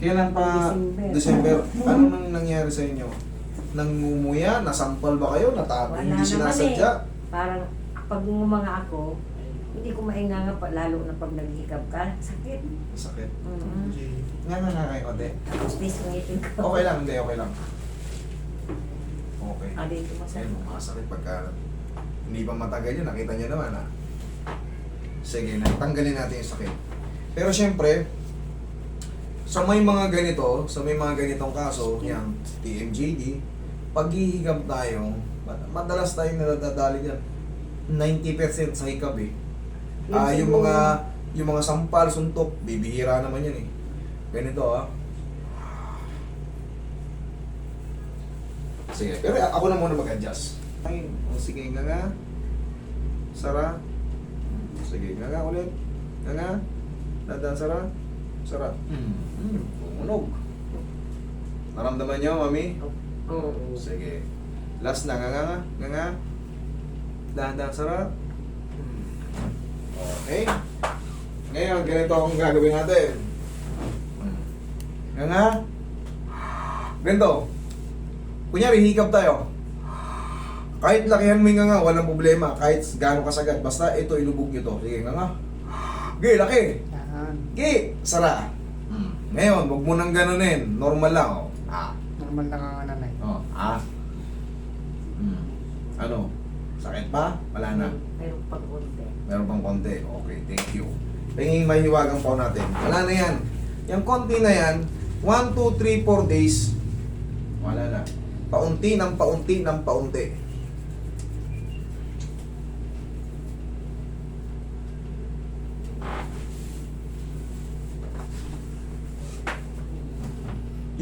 Kailan pa? December. Ano nang nangyari sa inyo? Nangumuya? Nasampal ba kayo? Wala Hindi naman sinasadya? Parang pag ngumanga ako, hindi ko mainganga pa, lalo na pag naghihikab ka, sakit. Sakit. Mm-hmm. Nga kayo, ate. Tapos bis ngipin ko. Okay lang, hindi, okay lang. Okay. Ah, dito masakit. Ayun, masakit pagka hindi pa matagal yun, nakita nyo naman ha. Sige, tanggalin natin yung sakit. Pero syempre, sa may mga ganito, sa may mga ganitong kaso, yung TMJD, paghihigab tayo, madalas tayong nadadali dyan. 90% sa hikab eh. Yung mga sampal, suntok, bibihira naman yan eh. Ganito ah. Sige, pero ako na muna mag-adjust. Ay, sige nga. Sara. Sige nga ulit. Nga. Dadan Sara. Sara. Tumunog. Naramdaman niyo, mami? Oo. Sige. Last na, nga. Dahan-dahan Sara. Okay. Ngayon, ganito akong gagawin natin. Nga. Ganito. Kunyari, hikab tayo. Kahit lakihan mo yung nga, walang problema. Kahit gaano kasagad. Basta ito, ilubog nyo to. Sige nga. Ge, laki. Ge, Sara. Ngayon, huwag mo nang ganunin. Normal lang. Oh. Normal lang ang nanay. Oh. Ano? Sakit pa? Wala na. Meron pang konti. Meron pang konti. Okay, thank you. Tingin mahiwagang po natin. Wala na yan. Yung konti na yan, 1, 2, 3, 4 days, wala na. Paunti ng paunti.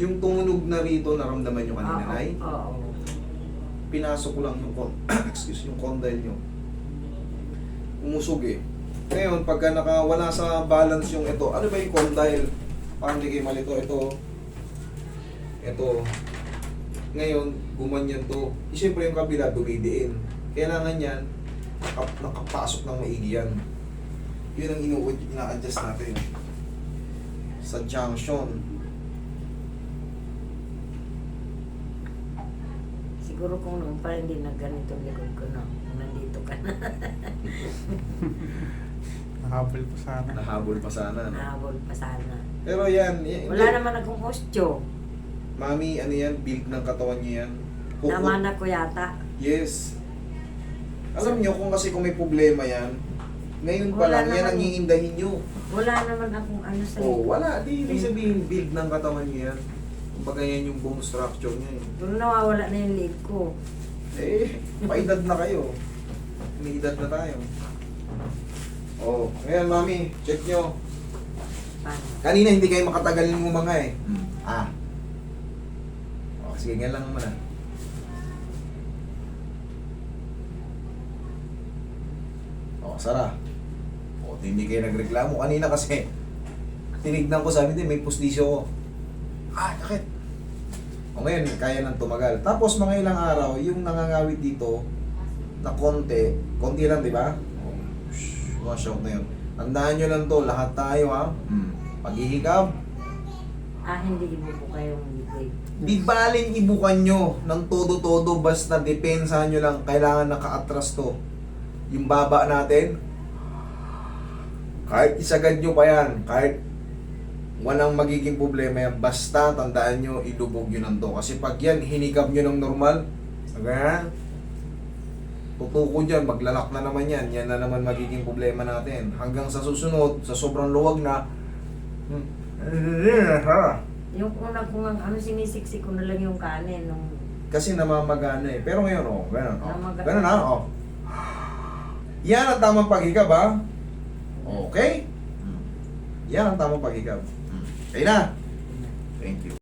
Yung tumunog na rito, naramdaman nyo kanina, Nay? Oo. Pinasok ko lang yung yung condyle nyo. Umusog eh. Ngayon, pagka nakawala sa balance yung ito, ano ba yung condyle? Parang hindi kayo malito. Ito. Ngayon, gumanyan to. Siyempre yung kabila, dumidiin. Kailangan yan, nakapasok ng maigi yan. Yun ang ina-adjust natin. Sa junction. Siguro kung noon pa hindi na ganito likod ko na. Nandito ka na. Nahabol pa sana. Nahabol pa sana. No? Nahabol pa sana. Pero yan. Wala naman akong osteo. Mami, ano yan? Build ng katawan niyo yan. Hukot. Namana ko yata. Yes. Alam nyo, kung may problema yan, ngayon pa Wala lang, yan ang naman. iindahin nyo. Wala naman akong ano sa Oh, wala. Di ibig sabihin, build ng katawan niyo yan. Kumbaga yan yung bone structure niya eh. Pero nawawala na yung leg ko. Eh, paedad na kayo. May edad na tayo. Oh, ngayon mami, check nyo. Paano? Kanina hindi kayo makatagal ng mga eh. Oh, sige, nga lang muna. Oh, Sara. Oh, hindi kayo nagreklamo. Kanina kasi, tinignan ko, sabi din, may pustisyo ko. Bakit? O ngayon, kaya nang tumagal. Tapos mga ilang araw, yung nangangawit dito, na konti lang, di ba? Oh, wash out na yun. Tandaan nyo lang to, lahat tayo ha. Paghihikab, Hindi ibo ko kayong leg. di baling ibukan nyo ng todo-todo, basta depensahan nyo lang, kailangan naka-atras to. Yung baba natin, kahit isagad nyo pa yan, kahit walang magiging problema yan, basta tandaan nyo, ilubog nyo ng to. Kasi pag yan, hinikab nyo ng normal, tutuko dyan, maglalak na naman yan, yan na naman magiging problema natin. Hanggang sa susunod, sa sobrang luwag na, Yung una ko nga, sinisiksik ko na lang yung kanin. Nung kasi namamagana eh. Pero ngayon, ganun. Namagana. Ganun ha, Yan ang tamang paghikab, ha? Okay? Yan ang tamang paghikab. Okay na? Thank you.